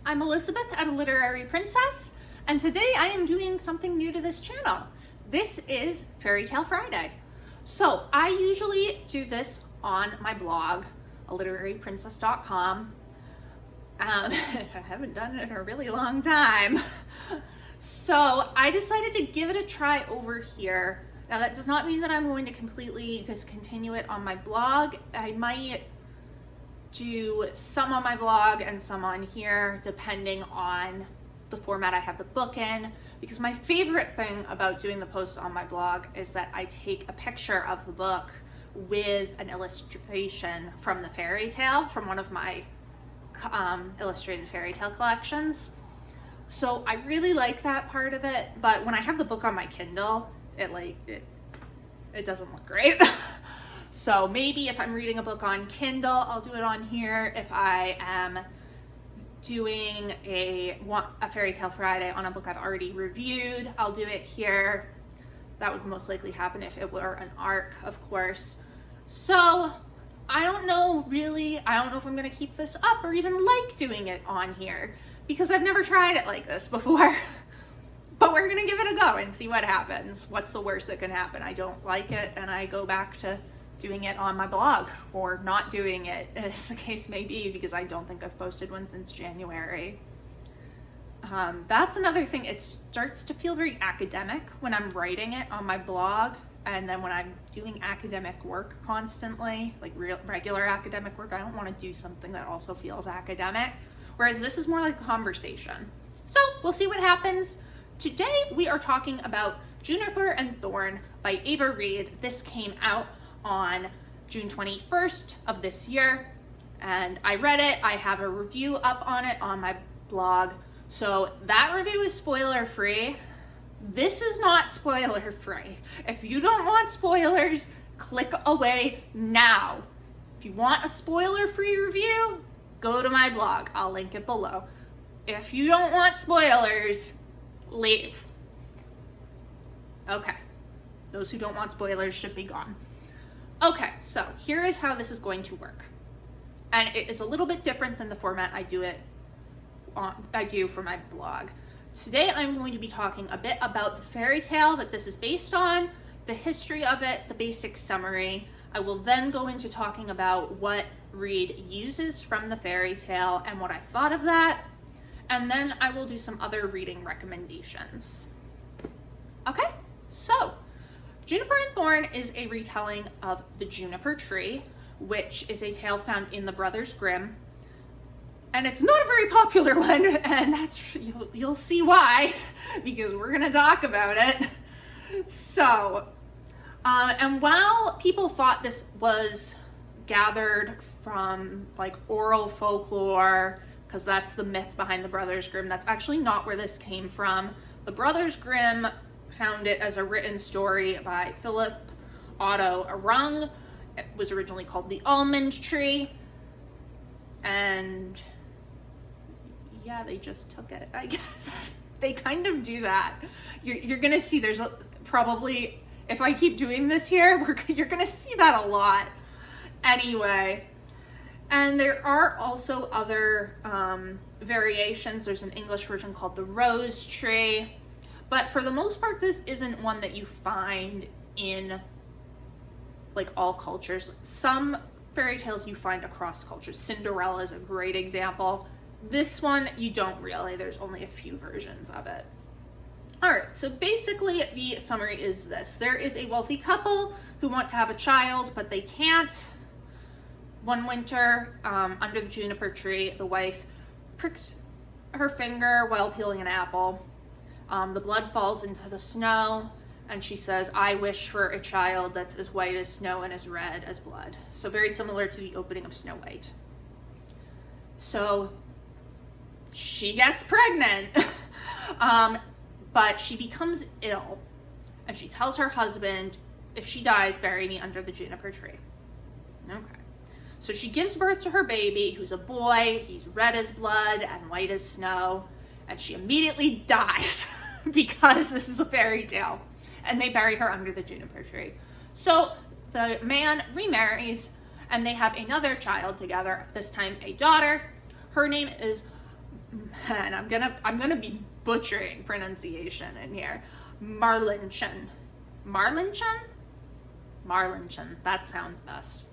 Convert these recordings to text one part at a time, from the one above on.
I'm Elizabeth at A Literary Princess, and today I am doing something new to this channel. This is Fairy Tale Friday. So I usually do this on my blog, aliteraryprincess.com. I haven't done it in a really long time. So I decided to give it a try over here. Now that does not mean that I'm going to completely discontinue it on my blog. I might do some on my blog and some on here depending on the format I have the book in, because my favorite thing about doing the posts on my blog is that I take a picture of the book with an illustration from the fairy tale, from one of my illustrated fairy tale collections. So I really like that part of it, but when I have the book on my Kindle, it doesn't look great. So maybe if I'm reading a book on Kindle, I'll do it on here. If I am doing a Fairy Tale Friday on a book I've already reviewed, I'll do it here. That would most likely happen if it were an arc, of course. So I don't know if I'm gonna keep this up or even like doing it on here, because I've never tried it like this before. But we're gonna give it a go and see what happens. What's the worst that can happen? I don't like it and I go back to doing it on my blog, or not doing it, as the case may be, because I don't think I've posted one since January. That's another thing. It starts to feel very academic when I'm writing it on my blog, and then when I'm doing academic work constantly, like regular academic work, I don't want to do something that also feels academic, whereas this is more like a conversation. So we'll see what happens. Today we are talking about Juniper and Thorn by Ava Reid. This came out on June 21st of this year, and I read it. I have a review up on it on my blog. So that review is spoiler free. This is not spoiler free. If you don't want spoilers, click away now. If you want a spoiler free review, go to my blog. I'll link it below. If you don't want spoilers, leave. Okay. Those who don't want spoilers should be gone. Okay, so here is how this is going to work. And it is a little bit different than the format I do for my blog. Today I'm going to be talking a bit about the fairy tale that this is based on, the history of it, the basic summary. I will then go into talking about what Reid uses from the fairy tale and what I thought of that. And then I will do some other reading recommendations. Okay, so Juniper and Thorn is a retelling of The Juniper Tree, which is a tale found in the Brothers Grimm. And it's not a very popular one, and you'll see why, because we're gonna talk about it. So, and while people thought this was gathered from like oral folklore, because that's the myth behind the Brothers Grimm, that's actually not where this came from. The Brothers Grimm found it as a written story by Philip Otto Arung. It was originally called The Almond Tree, and yeah, they just took it, I guess. They kind of do that. You're gonna see there's probably, if I keep doing this here, you're gonna see that a lot. Anyway, and there are also other variations. There's an English version called The Rose Tree. But for the most part, this isn't one that you find in like all cultures. Some fairy tales you find across cultures. Cinderella is a great example. This one, you don't really. There's only a few versions of it. All right, so basically the summary is this. There is a wealthy couple who want to have a child, but they can't. One winter, under the juniper tree, the wife pricks her finger while peeling an apple. The blood falls into the snow, and she says, "I wish for a child that's as white as snow and as red as blood." So very similar to the opening of Snow White. So she gets pregnant, but she becomes ill, and she tells her husband, "If she dies, bury me under the juniper tree." Okay. So she gives birth to her baby, who's a boy. He's red as blood and white as snow, and she immediately dies because this is a fairy tale, and they bury her under the juniper tree. So the man remarries, and they have another child together, this time a daughter. Her name is and I'm gonna be butchering pronunciation in here. Marlinchen. That sounds best.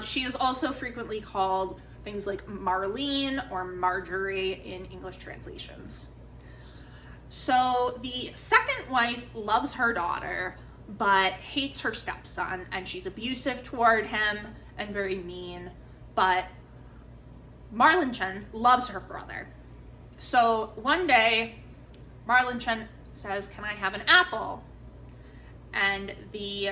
She is also frequently called things like Marlene or Marjorie in English translations. So the second wife loves her daughter, but hates her stepson, and she's abusive toward him and very mean. But Marlinchen loves her brother. So one day, Marlinchen says, "Can I have an apple?" And the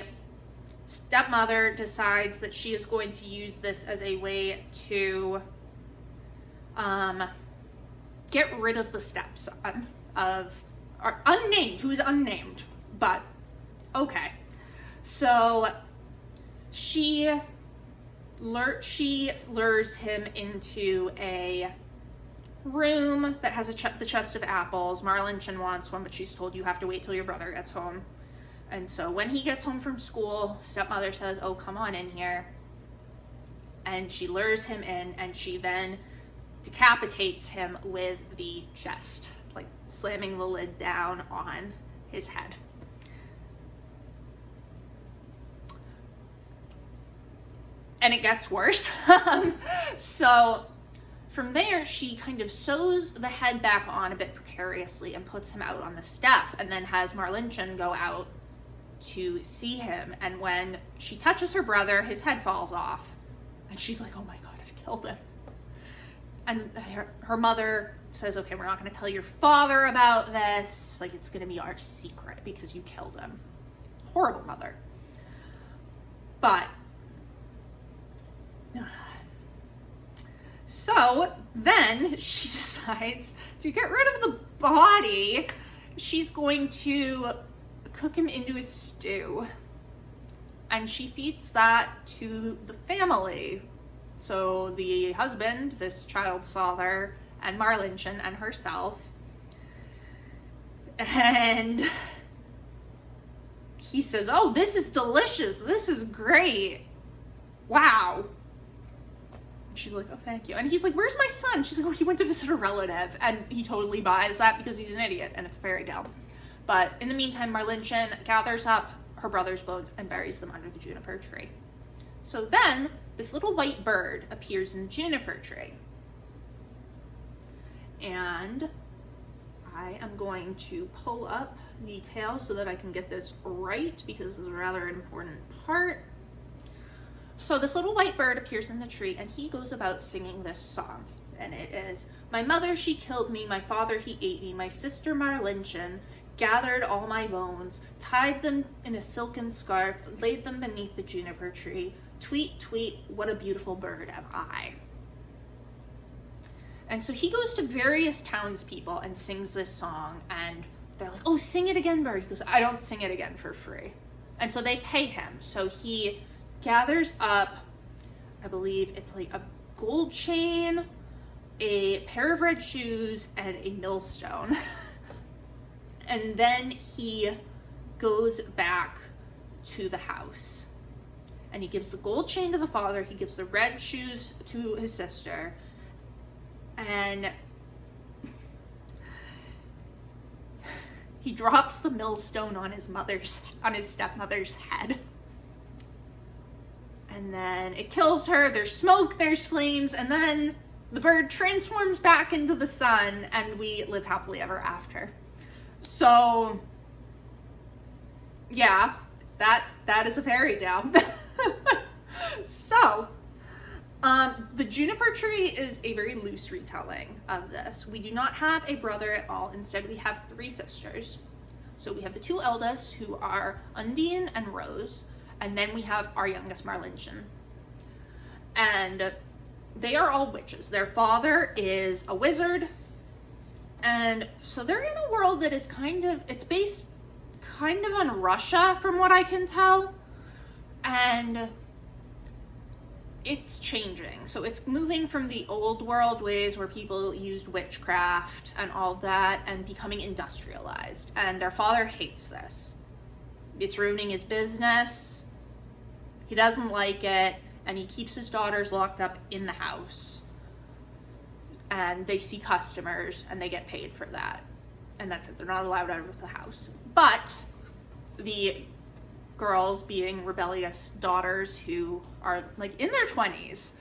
stepmother decides that she is going to use this as a way to get rid of the stepson who is unnamed, but okay. So she lures him into a room that has the chest of apples. Marlinchen wants one, but she's told you have to wait till your brother gets home. And so when he gets home from school, stepmother says, "Oh, come on in here." And she lures him in, and she then decapitates him with the chest, like slamming the lid down on his head. And it gets worse. So from there, she kind of sews the head back on a bit precariously and puts him out on the step, and then has Marlinchen go out to see him. And when she touches her brother, his head falls off, and she's like, "Oh my God, I've killed him." And her mother says, "Okay, we're not going to tell your father about this. Like, it's going to be our secret because you killed him." Horrible mother. But so then she decides to get rid of the body. She's going to cook him into a stew, and she feeds that to the family. So the husband, this child's father, and Marlinchen and herself. And he says, "Oh, this is delicious. This is great. Wow." She's like, "Oh, thank you." And he's like, "Where's my son?" She's like, "Oh, he went to visit a relative." And he totally buys that because he's an idiot, and it's a fairy tale. But in the meantime, Marlinchen gathers up her brother's bones and buries them under the juniper tree. So then this little white bird appears in the juniper tree. And I am going to pull up details so that I can get this right, because this is a rather important part. So this little white bird appears in the tree, and he goes about singing this song. And it is, "My mother, she killed me. My father, he ate me. My sister Marlinchen gathered all my bones, tied them in a silken scarf, laid them beneath the juniper tree. Tweet, tweet, what a beautiful bird am I." And so he goes to various townspeople and sings this song, and they're like, "Oh, sing it again, bird." He goes, "I don't sing it again for free." And so they pay him. So he gathers up, I believe it's like a gold chain, a pair of red shoes, and a millstone. And then he goes back to the house, and he gives the gold chain to the father, he gives the red shoes to his sister, and he drops the millstone on his stepmother's head. And then it kills her. There's smoke, there's flames, and then the bird transforms back into the sun, and we live happily ever after. So yeah, that is a fairy tale. So the juniper tree is a very loose retelling of this. We do not have a brother at all. Instead, we have 3 sisters. So we have the 2 eldest, who are Undine and Rose, and then we have our youngest, Marlinchen. And they are all witches. Their father is a wizard, and so they're in a world that is it's based kind of on Russia, from what I can tell, and it's changing. So it's moving from the old world ways where people used witchcraft and all that, and becoming industrialized, and their father hates this. It's ruining his business. He doesn't like it, and he keeps his daughters locked up in the house. and they see customers and they get paid for that. And that's it. They're not allowed out of the house. But the girls, being rebellious daughters who are like in their 20s,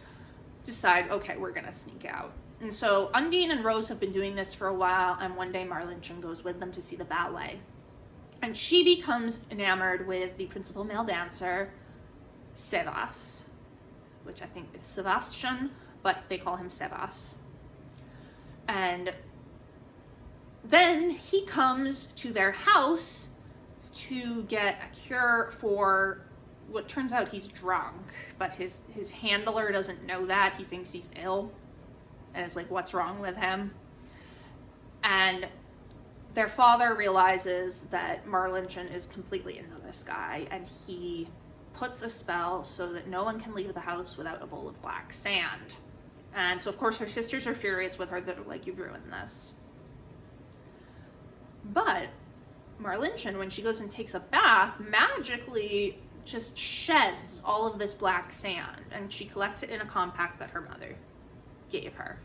decide, okay, we're gonna sneak out. And so Undine and Rose have been doing this for a while, and one day Marlinchen goes with them to see the ballet. And she becomes enamored with the principal male dancer, Sevas, which I think is Sebastian, but they call him Sevas. And then he comes to their house to get a cure for what turns out he's drunk, but his handler doesn't know that. He thinks he's ill, and it's like, what's wrong with him? And their father realizes that Marlinchen is completely into this guy, and he puts a spell so that no one can leave the house without a bowl of black sand. And so, of course, her sisters are furious with her. They're like, you've ruined this. But Marlinchen, when she goes and takes a bath, magically just sheds all of this black sand, and she collects it in a compact that her mother gave her.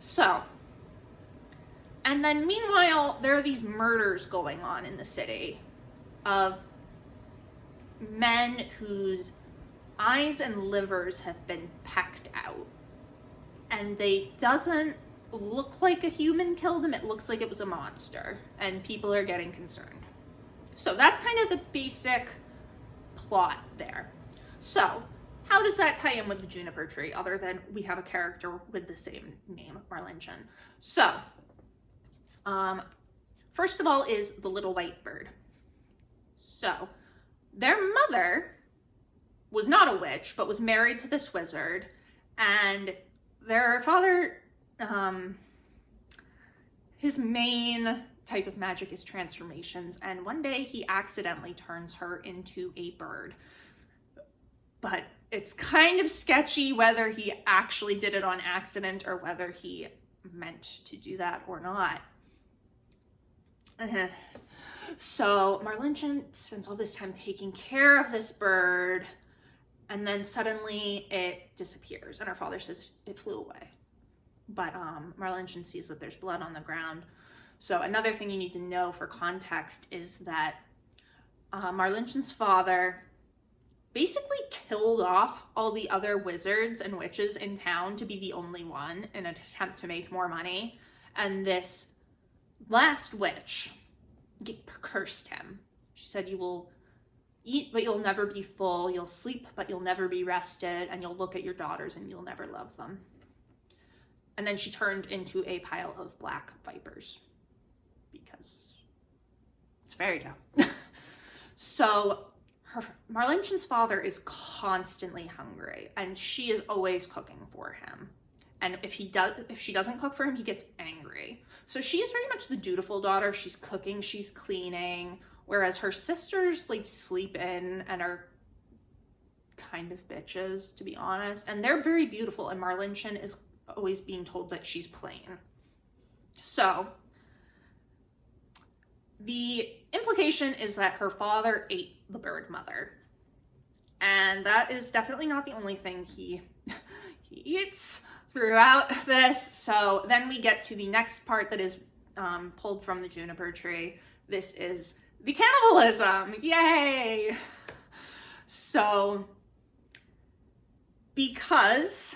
So, and then meanwhile, there are these murders going on in the city of men whose eyes and livers have been pecked out. And they doesn't look like a human killed them. It looks like it was a monster, and people are getting concerned. So that's kind of the basic plot there. So how does that tie in with the Juniper Tree, other than we have a character with the same name, Marlinchen? So first of all is the little white bird. So their mother was not a witch, but was married to this wizard, and their father, his main type of magic is transformations, and one day he accidentally turns her into a bird. But it's kind of sketchy whether he actually did it on accident or whether he meant to do that or not. So Marlinchen spends all this time taking care of this bird, and then suddenly it disappears, and her father says it flew away. But Marlinchen sees that there's blood on the ground. So another thing you need to know for context is that Marlinchen's father basically killed off all the other wizards and witches in town to be the only one in an attempt to make more money. And this last witch cursed him. She said, you will eat, but you'll never be full. You'll sleep, but you'll never be rested. And you'll look at your daughters and you'll never love them. And then she turned into a pile of black vipers because it's fairy tale. So Marlinchen's father is constantly hungry, and she is always cooking for him. And if she doesn't cook for him, he gets angry. So she is very much the dutiful daughter. She's cooking, she's cleaning, whereas her sisters like sleep in and are kind of bitches, to be honest. And they're very beautiful, and Marlinchen is always being told that she's plain. So the implication is that her father ate the bird mother, and that is definitely not the only thing he eats throughout this. So then we get to the next part that is pulled from the Juniper Tree. This is the cannibalism. Yay! So because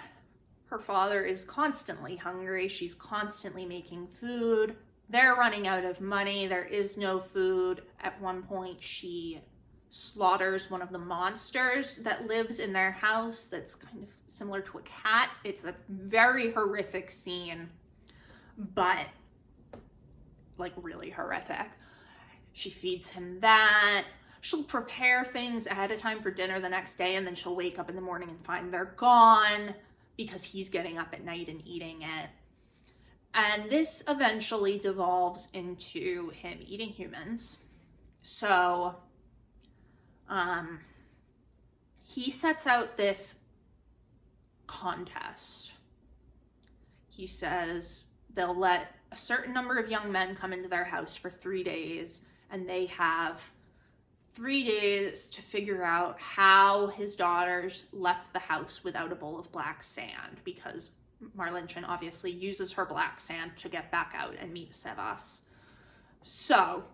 her father is constantly hungry, she's constantly making food, they're running out of money, there is no food. At one point, she slaughters one of the monsters that lives in their house that's kind of similar to a cat. It's a very horrific scene, but like really horrific. She feeds him that. She'll prepare things ahead of time for dinner the next day, and then she'll wake up in the morning and find they're gone because he's getting up at night and eating it. And this eventually devolves into him eating humans. So he sets out this contest. He says they'll let a certain number of young men come into their house for 3 days, and they have 3 days to figure out how his daughters left the house without a bowl of black sand, because Marlinchen obviously uses her black sand to get back out and meet Sevas. So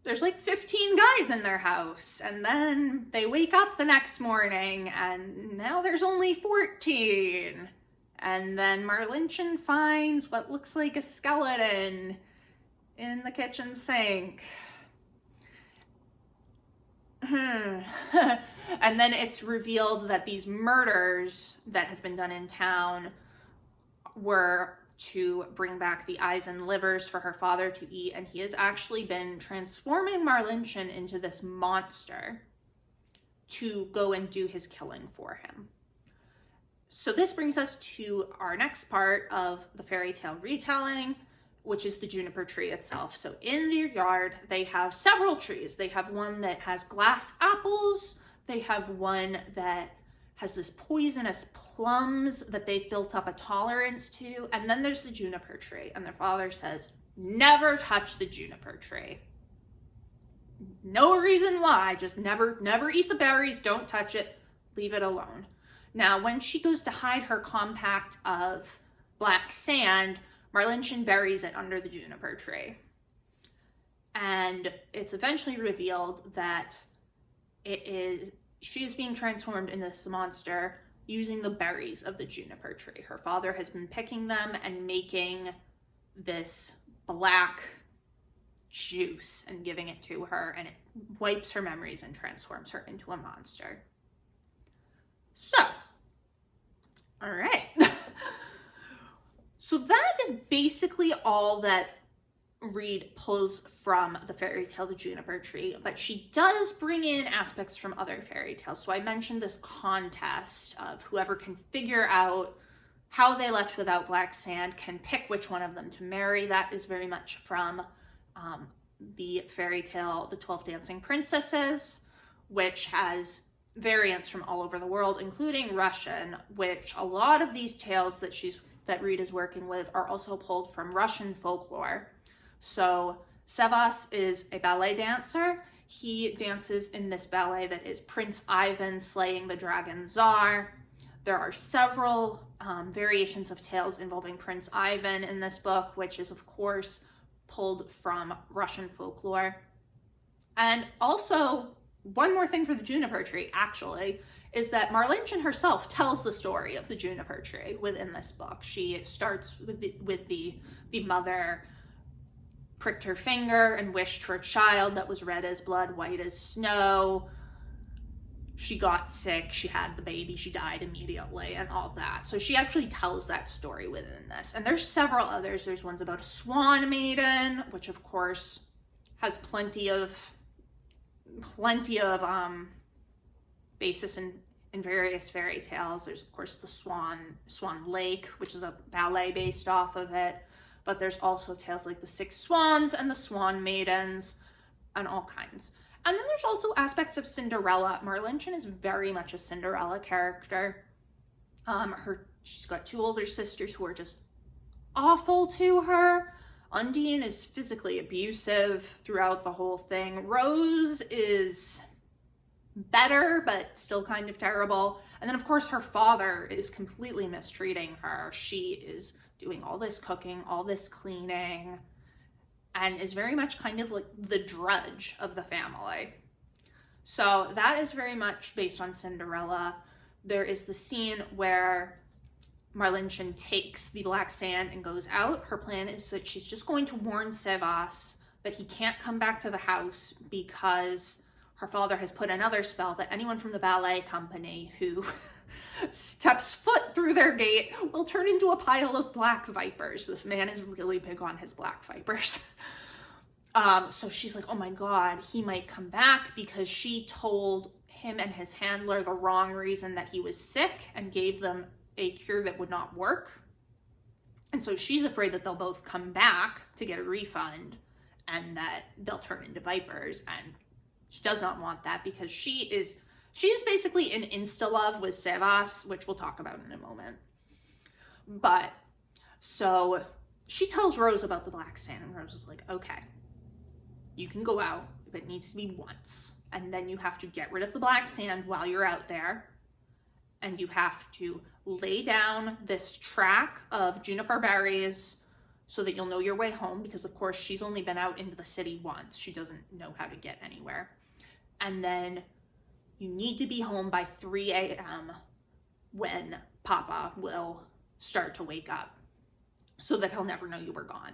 there's like 15 guys in their house, and then they wake up the next morning and now there's only 14. And then Marlinchen finds what looks like a skeleton in the kitchen sink. And then it's revealed that these murders that have been done in town were to bring back the eyes and livers for her father to eat, and he has actually been transforming Marlinchen into this monster to go and do his killing for him. So this brings us to our next part of the fairy tale retelling, which is the juniper tree itself. So in their yard, they have several trees. They have one that has glass apples. They have one that has this poisonous plums that they've built up a tolerance to. And then there's the juniper tree. And their father says, never touch the juniper tree. No reason why, just never eat the berries, don't touch it, leave it alone. Now, when she goes to hide her compact of black sand, Marlinchen buries it under the juniper tree. And it's eventually revealed that she is being transformed into this monster using the berries of the juniper tree. Her father has been picking them and making this black juice and giving it to her, and it wipes her memories and transforms her into a monster. So, all right. So that is basically all that Reid pulls from the fairy tale The Juniper Tree, but she does bring in aspects from other fairy tales. So I mentioned this contest of whoever can figure out how they left without black sand can pick which one of them to marry. That is very much from the fairy tale The 12 Dancing Princesses, which has variants from all over the world, including Russian, which a lot of these tales that Reid is working with are also pulled from Russian folklore. So Sevas is a ballet dancer. He dances in this ballet that is Prince Ivan slaying the dragon Tsar. There are several variations of tales involving Prince Ivan in this book, which is of course pulled from Russian folklore. And also, one more thing for the Juniper Tree, actually, is that Marlinchen herself tells the story of the Juniper Tree within this book. She starts with the mother pricked her finger and wished for a child that was red as blood, white as snow. She got sick, she had the baby, she died immediately, and all that. So she actually tells that story within this. And there's several others. There's ones about a swan maiden, which of course has plenty of basis in various fairy tales. There's of course the Swan Lake, which is a ballet based off of it. But there's also tales like the Six Swans and the Swan Maidens and all kinds. And then there's also aspects of Cinderella. Marlinchen is very much a Cinderella character. She's got two older sisters who are just awful to her. Undine is physically abusive throughout the whole thing. Rose is better, but still kind of terrible. And then of course her father is completely mistreating her. She is doing all this cooking, all this cleaning, and is very much kind of like the drudge of the family. So that is very much based on Cinderella. There is the scene where Marlinchen takes the black sand and goes out. Her plan is that she's just going to warn Sevas that he can't come back to the house because her father has put another spell that anyone from the ballet company who steps foot through their gate will turn into a pile of black vipers. This man is really big on his black vipers. So she's like, oh my God, he might come back, because she told him and his handler the wrong reason that he was sick and gave them a cure that would not work. And so she's afraid that they'll both come back to get a refund and that they'll turn into vipers. And she does not want that, because she is basically in insta-love with Sevas, which we'll talk about in a moment. But, so she tells Rose about the black sand, and Rose is like, okay, you can go out, but it needs to be once. And then you have to get rid of the black sand while you're out there. And you have to lay down this track of juniper berries so that you'll know your way home, because of course she's only been out into the city once. She doesn't know how to get anywhere. And then you need to be home by 3 a.m. when Papa will start to wake up so that he'll never know you were gone.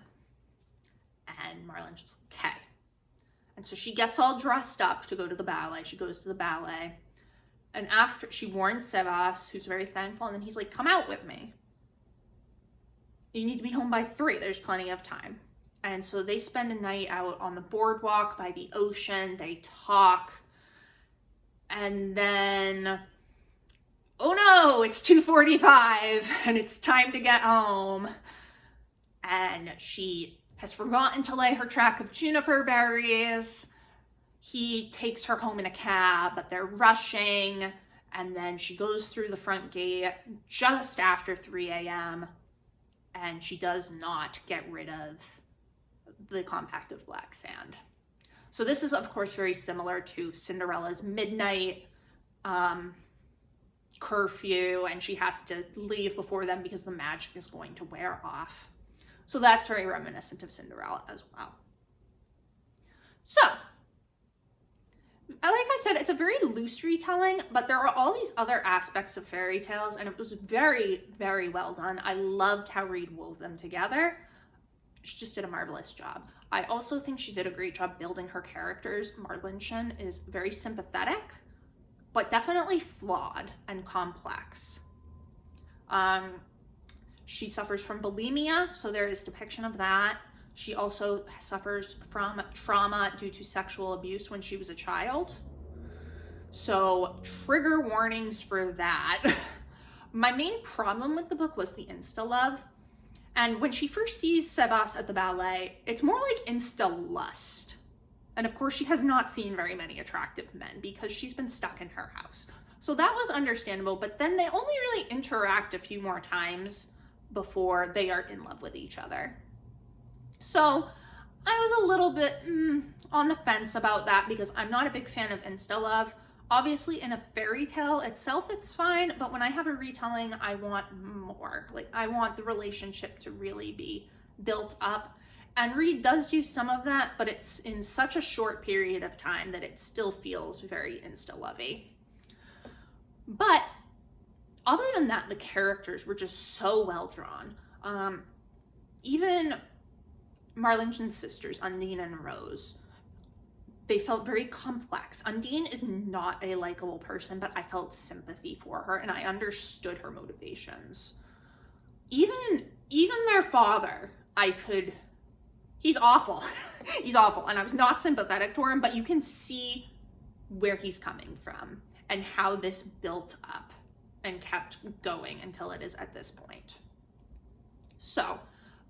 And Marlene's just okay. And so she gets all dressed up to go to the ballet. She goes to the ballet. And after, she warns Sebas, who's very thankful, and then he's like, come out with me. You need to be home by 3. There's plenty of time. And so they spend a night out on the boardwalk by the ocean. They talk. And then, oh no, it's 2:45 and it's time to get home. And she has forgotten to lay her track of juniper berries. He takes her home in a cab, but they're rushing. And then she goes through the front gate just after 3 a.m. and she does not get rid of the compactive black sand. So this is, of course, very similar to Cinderella's midnight curfew, and she has to leave before then because the magic is going to wear off. So that's very reminiscent of Cinderella as well. So, like I said, it's a very loose retelling, but there are all these other aspects of fairy tales, and it was very, very well done. I loved how Reid wove them together. She just did a marvelous job. I also think she did a great job building her characters. Marlenechen is very sympathetic, but definitely flawed and complex. She suffers from bulimia, so there is depiction of that. She also suffers from trauma due to sexual abuse when she was a child. So trigger warnings for that. My main problem with the book was the insta-love. And when she first sees Sebas at the ballet, it's more like insta-lust. And of course, she has not seen very many attractive men because she's been stuck in her house. So that was understandable, but then they only really interact a few more times before they are in love with each other. So I was a little bit on the fence about that because I'm not a big fan of insta-love. Obviously, in a fairy tale itself, it's fine, but when I have a retelling, I want more. Like, I want the relationship to really be built up. And Reid does do some of that, but it's in such a short period of time that it still feels very insta-lovey. But other than that, the characters were just so well drawn. Even Marlenchen's sisters, Undine and Rose, they felt very complex. Undine is not a likable person, but I felt sympathy for her and I understood her motivations. Even their father, he's awful. He's awful. And I was not sympathetic to him, but you can see where he's coming from and how this built up and kept going until it is at this point. So,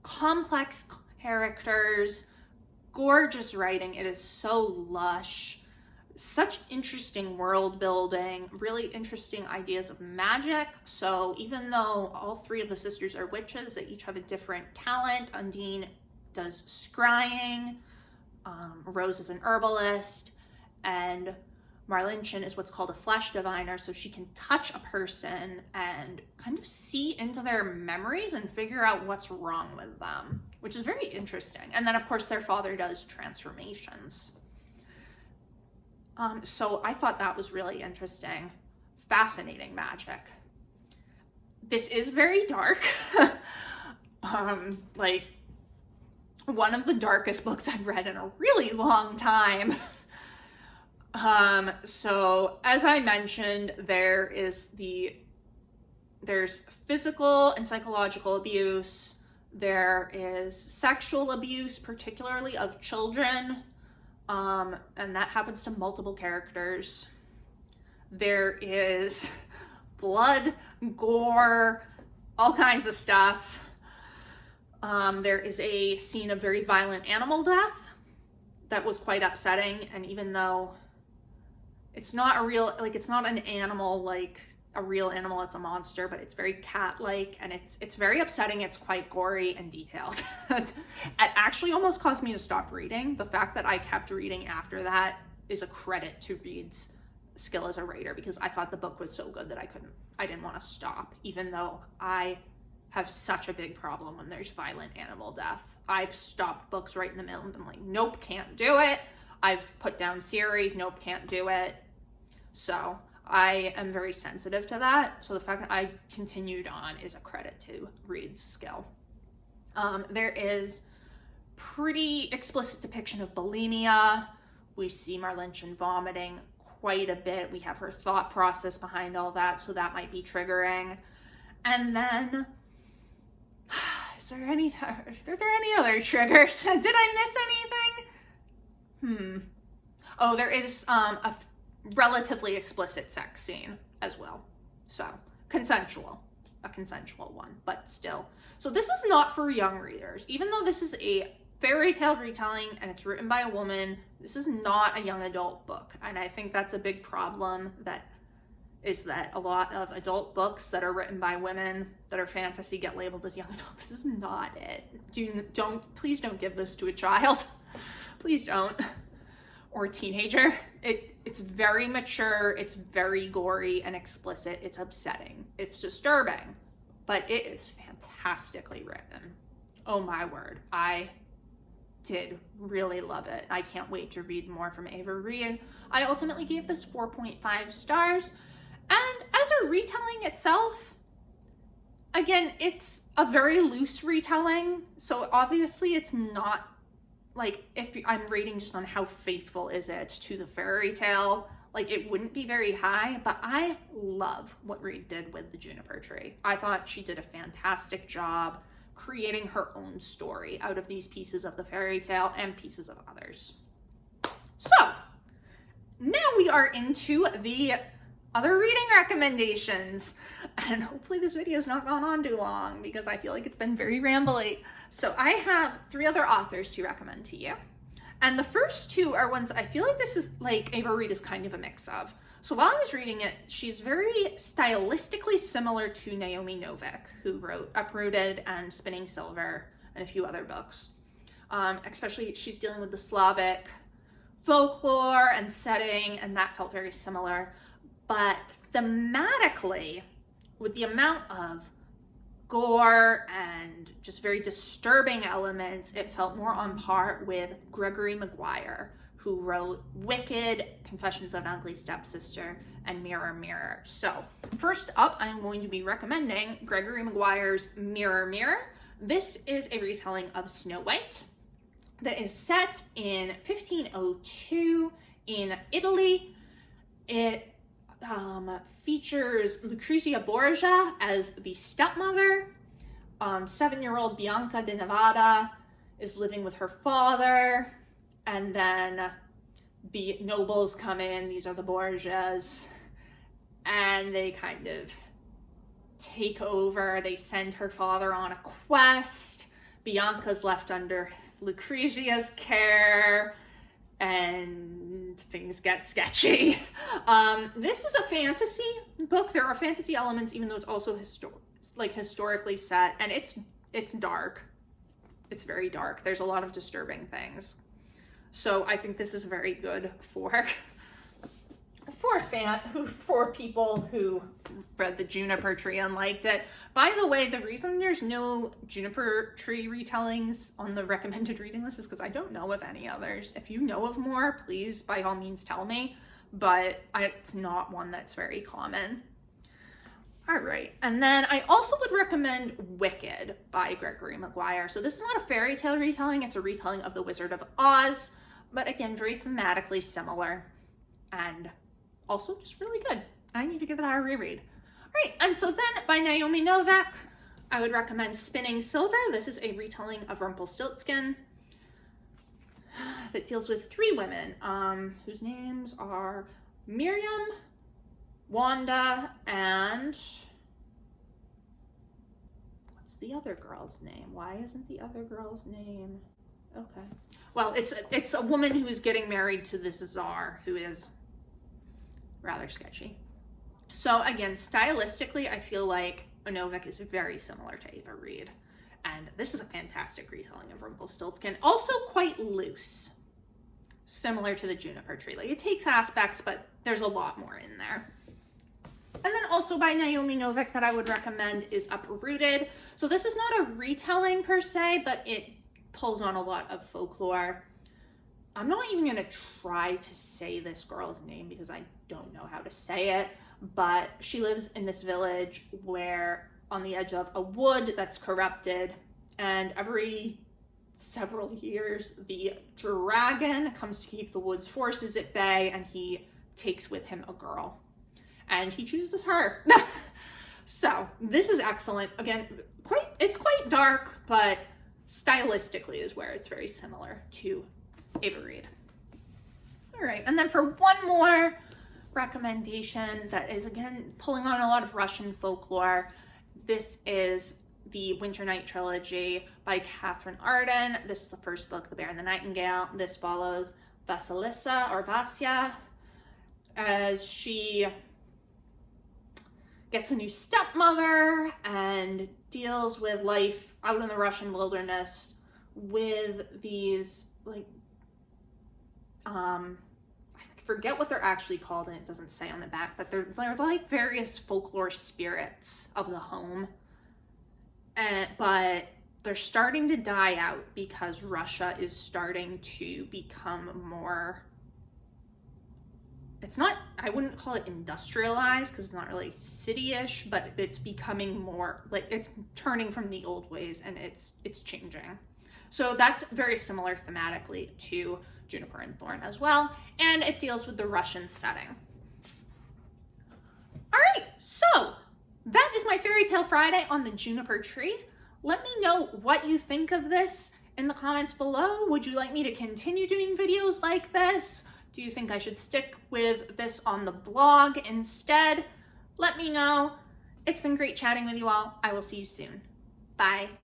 complex characters, gorgeous writing. It is so lush. Such interesting world building, really interesting ideas of magic. So even though all 3 of the sisters are witches, they each have a different talent. Undine does scrying, Rose is an herbalist, and Marlenechen is what's called a flesh diviner, so she can touch a person and kind of see into their memories and figure out what's wrong with them, which is very interesting. And then, of course, their father does transformations. So I thought that was really interesting. Fascinating magic. This is very dark. Like, one of the darkest books I've read in a really long time. So as I mentioned, there's physical and psychological abuse. There is sexual abuse, particularly of children. And that happens to multiple characters. There is blood, gore, all kinds of stuff. There is a scene of very violent animal death that was quite upsetting. And even though it's not it's not an animal like a real animal, it's a monster, but it's very cat-like and it's very upsetting. It's quite gory and detailed. It actually almost caused me to stop reading. The fact that I kept reading after that is a credit to Reid's skill as a writer, because I thought the book was so good that I didn't want to stop, even though I have such a big problem when there's violent animal death. I've stopped books right in the middle and been like, nope, can't do it. I've put down series, nope, can't do it. So I am very sensitive to that. So the fact that I continued on is a credit to Reid's skill. There is pretty explicit depiction of bulimia. We see Marlinchen vomiting quite a bit. We have her thought process behind all that, so that might be triggering. And then, are there any other triggers? Did I miss anything? Oh, there is a relatively explicit sex scene as well. So, a consensual one, but still. So this is not for young readers. Even though this is a fairy tale retelling and it's written by a woman, this is not a young adult book. And I think that's a big problem, that a lot of adult books that are written by women that are fantasy get labeled as young adult. This is not it. Please don't give this to a child. Please don't. Or a teenager. It's very mature, it's very gory and explicit, it's upsetting, it's disturbing, but it is fantastically written. Oh my word, I did really love it. I can't wait to read more from Ava Reid. I ultimately gave this 4.5 stars, and as a retelling itself, again, it's a very loose retelling, so obviously it's not like, if I'm rating just on how faithful is it to the fairy tale, like it wouldn't be very high, but I love what Reid did with the Juniper Tree. I thought she did a fantastic job creating her own story out of these pieces of the fairy tale and pieces of others. So now we are into the other reading recommendations, and hopefully this video has not gone on too long because I feel like it's been very rambly. So I have 3 other authors to recommend to you, and the first 2 are ones I feel like this is like Ava Reid is kind of a mix of. So while I was reading it, she's very stylistically similar to Naomi Novik, who wrote Uprooted and Spinning Silver and a few other books. Especially she's dealing with the Slavic folklore and setting, and that felt very similar. But thematically, with the amount of gore and just very disturbing elements, it felt more on par with Gregory Maguire, who wrote Wicked, Confessions of an Ugly Stepsister, and Mirror Mirror. So first up, I'm going to be recommending Gregory Maguire's Mirror Mirror. This is a retelling of Snow White that is set in 1502 in Italy. It features Lucrezia Borgia as the stepmother. 7-year-old Bianca de Nevada is living with her father, and then the nobles come in, these are the Borgias, and they kind of take over. They send her father on a quest. Bianca's left under Lucrezia's care, and things get sketchy. This is a fantasy book. There are fantasy elements, even though it's also historically set, and it's dark. It's very dark. There's a lot of disturbing things. So I think this is very good for people who read the Juniper Tree and liked it. By the way, the reason there's no Juniper Tree retellings on the recommended reading list is because I don't know of any others. If you know of more, please by all means tell me, but it's not one that's very common. All right, and then I also would recommend Wicked by Gregory Maguire. So this is not a fairy tale retelling, it's a retelling of The Wizard of Oz, but again, very thematically similar and also just really good. I need to give that a reread. All right, and so then by Naomi Novik, I would recommend Spinning Silver. This is a retelling of Rumpelstiltskin that deals with 3 women whose names are Miriam, Wanda, and what's the other girl's name? Why isn't the other girl's name? Okay. Well, it's a woman who is getting married to this czar who is rather sketchy. So again, stylistically, I feel like Novik is very similar to Ava Reid. And this is a fantastic retelling of Rumpelstiltskin. Also quite loose. similar to the juniper tree. Like, it takes aspects, but there's a lot more in there. And then also by Naomi Novik that I would recommend is Uprooted. So this is not a retelling per se, but it pulls on a lot of folklore. I'm not even gonna try to say this girl's name because I don't know how to say it, but she lives in this village where on the edge of a wood that's corrupted, and every several years the dragon comes to keep the wood's forces at bay, and he takes with him a girl. And he chooses her. So this is excellent. Again, it's quite dark, but stylistically is where it's very similar to Ava Reid. All right, and then for one more recommendation that is, again, pulling on a lot of Russian folklore, this is the Winter Night trilogy by Catherine Arden. This is the first book, The Bear and the Nightingale. This follows Vasilisa, or Vasya, as she gets a new stepmother and deals with life out in the Russian wilderness with these, like, I forget what they're actually called, and it doesn't say on the back, but they're like various folklore spirits of the home. But they're starting to die out because Russia is starting to become more, it's not, I wouldn't call it industrialized because it's not really city-ish, but it's becoming more, like, it's turning from the old ways and it's changing. So that's very similar thematically to Juniper and Thorn as well, and it deals with the Russian setting. All right, so that is my Fairy Tale Friday on the Juniper tree. Let me know what you think of this in the comments below. Would you like me to continue doing videos like this? Do you think I should stick with this on the blog instead? Let me know. It's been great chatting with you all. I will see you soon. Bye.